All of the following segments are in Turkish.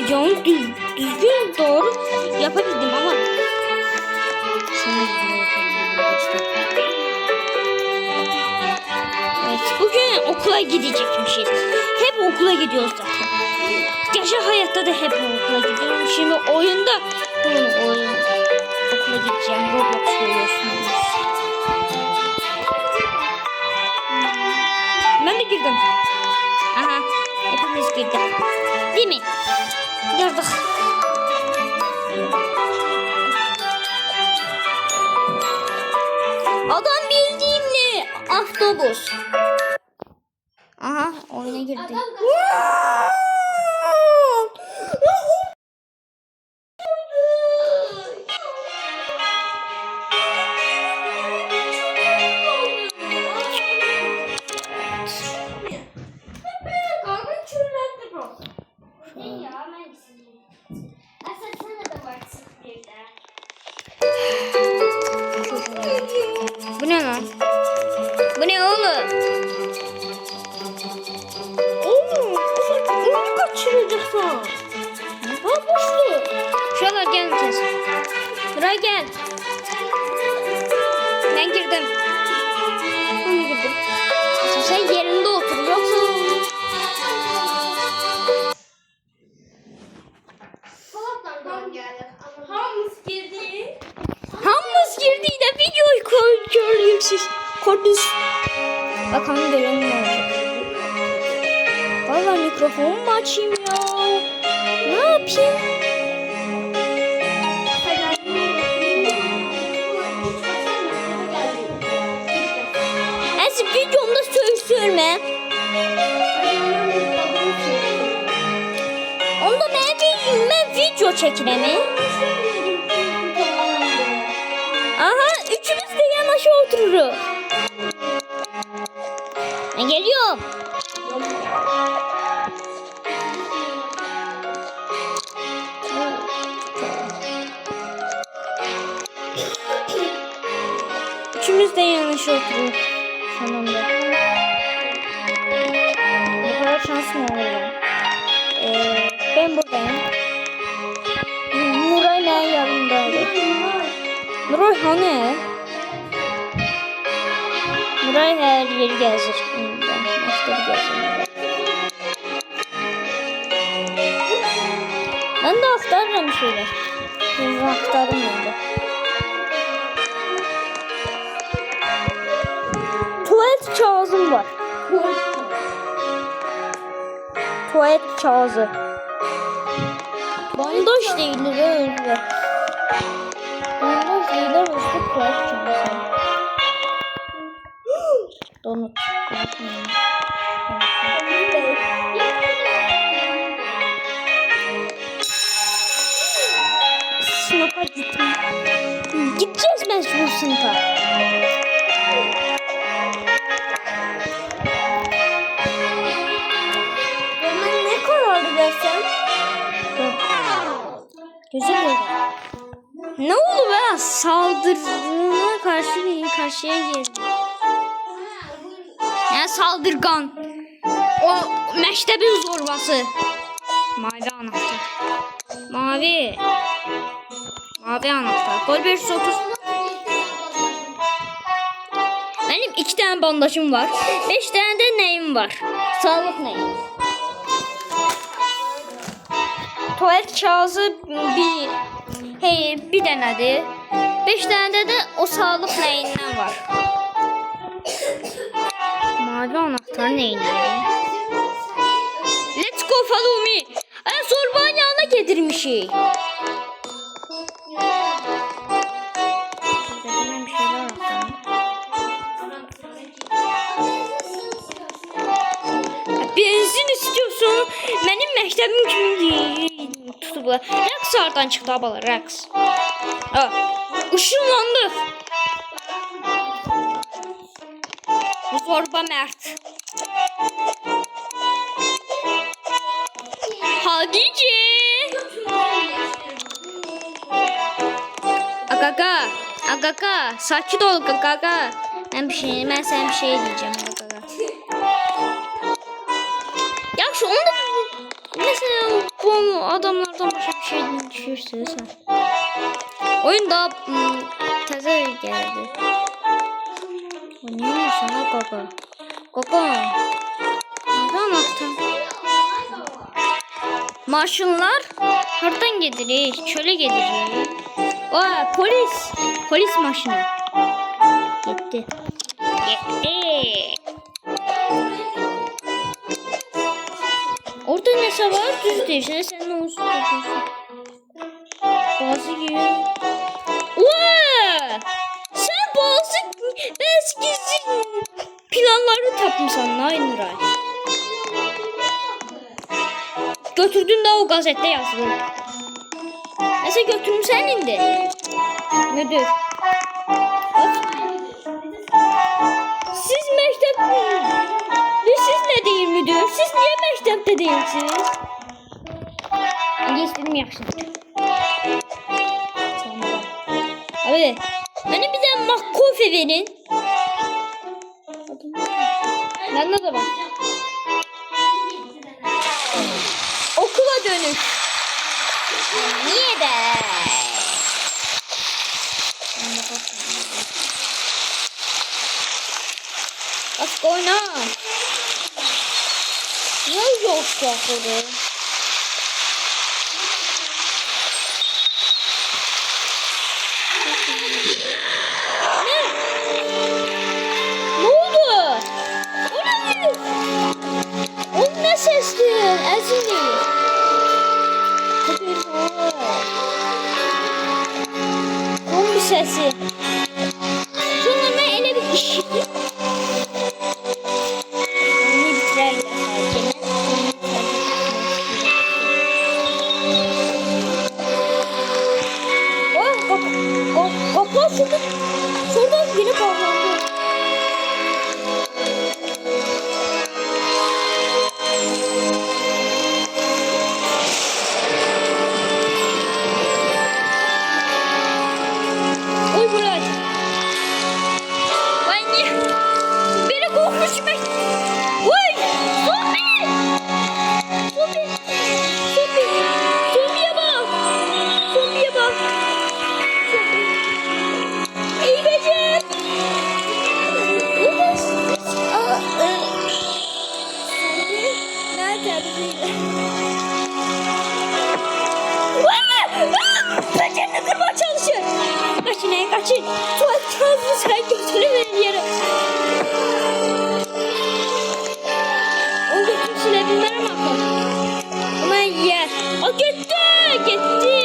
videomu düzgün doğru yapabildim ama evet, bugün okula gidecekmişiz. Hep okula gidiyoruz zaten. Gerçek hayatta da hep okula gidiyorum. Şimdi oyunda okula gideceğim. Roblox görüyorsunuz. Ben de girdim. Aha, hepimiz girdik. Değil mi? Girdik. Adam bildiğimle avtobüs. Aha, oyuna girdi. Bu ne lan? Bu ne oğlum? Oğlum, onu kaçıracaksın. Ha boşlu. Şuralar gel tez. Buraya gel. Ben girdim. Ben girdim. Sen yerinde otur yoksa. Hamız girdi de videoyu koyuyorum siz. Kodunuz. Bakalım görelim ne olacak. Valla mikrofonumu açayım ya. Ne yapayım? Eski videomda söyleme. Onda ben video çekiremi. Aha, üçümüz de yanaşa otururuz. Ben geliyorum. Üçümüz de yanaşa otururuz. Sonunda. Bu kadar şansım olur. Ben buradayım. Nuray ne yanımdaydı? Nuray hani? Nuray her yeri gezir. Ben de aktarırım şöyle. Ben de aktarırım ben de. Tuvalet kağıdım var. Tuvalet kağıdı. Bandaj değildir öyle. Bandaj değildir öyle tuvalet kağıdı. Donut. Sınıfa gittim. Gideceğiz mecbur sınıfa. Ben ne kararı versem? Güzel oldu. Ne oldu be? Saldırına karşıya girdi. Ne saldırgan? O mektebin zorbası. Mavi anahtar. Mavi. Mavi anahtar. Gol 530. Benim 2 tane bandajım var. 5 tane de neyim var. Sağlık neyim. Tuvalet kağıdı bir denedir. 5 tane de o sağlık neyinden var. Mavi anahtar neyinden? Let's go follow me. Sorbanın yanına getirmişik. Benzin istiyorsun. Benim mektebim kimi tutublar. Raks hardan çıktı abalar, raks. Işınlandı. Bu zorba Mert. Hadice. Agaga, sakin ol agaga. Ben sana bir şey diyeceğim agaga. Ya şu onda mesela bu bu adamlardan başka bir şey düşürsün sen. Oyun daha təzə geldi. O neymiş ha Qaqa? Qaqa. Neden attın? Maşınlar hardan gedirik? Çöle gedirik. Aa polis. Polis maşını. Gitti. Gitti. Orada ne var? Düz değilse sen ne olsun yapıyorsun? Bazı gibi. Ooo! Sen bazı gizli planları tapmışsan Nay Nuray. Götürdün de o gazette yazılır. Neyse götürmüşsən indi. Müdür. Bak. Siz məktəb... Siz ne değil müdür? Siz niye məktəbdə değilsiniz? İngilizcim yaxşıdır. Abi, bana bir de McCoffee verin. Bende de var. Okula dönüş. Niye de? Let's go now. Ne yok burada? Ne oldu? O ne? O ne sesti? Ezili. Kombi sesi. Sonra ne ele bir işittim. Onu bitirirler. Kapı şuradan yine bağlandı. Oy Burak. Ben niye? Beni korkmuş mu? Oy! Zombi! Zombi! Zombi! Zombiye bak! Zombiye bak! İyi geceler. Nerede? Pencereyi kırmaya çalışıyor. Kaçın ey kaçın. Tuvalet kağıdını sen götüremeyin yere. O götür silebilmem ama. Ama yer. O gitti. Gitti.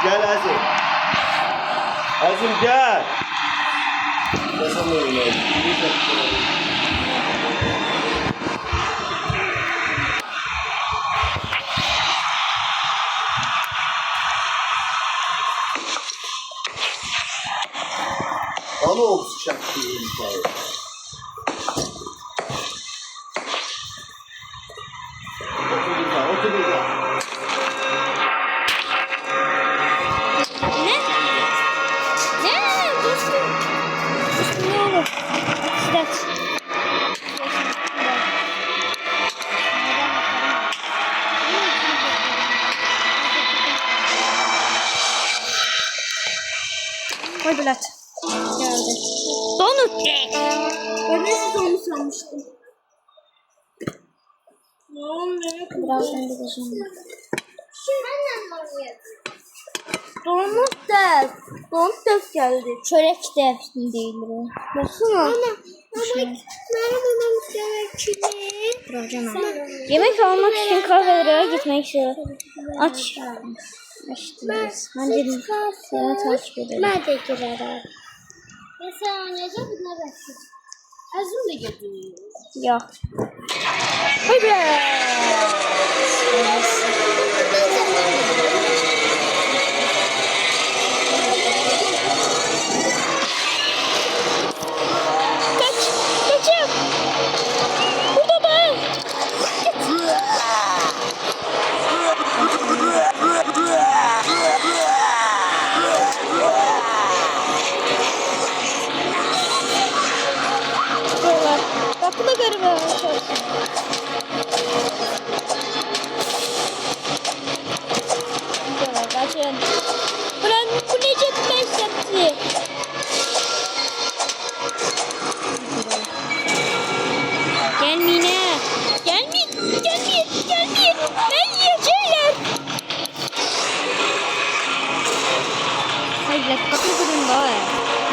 Gel Azim. Azim gel. Çikolat. Geldi. Donut. Ben de siz onu sanmıştım. Birazdan gideceğim. Donut da. Donut da geldi. Çörek de değil bu. Baksana. Yemek almak için kahvelere gitmek istiyorum. Aç. Açtınız. Hadi seni takip edelim. Ben de girerim. Mesela oynayacağım bunlar başlıyor. Azim de geliyor. Yok. Hadi. Kaç. Kaçın. Burada da. Böyle. Kapıda garip. Kaçın. Ulan bu ne cepten septi? Gelmeyin ha. Gelmeyin. Gelmeyin. Gelmeyin. Ben yiyeceğim. Hayır, kapı kırın da.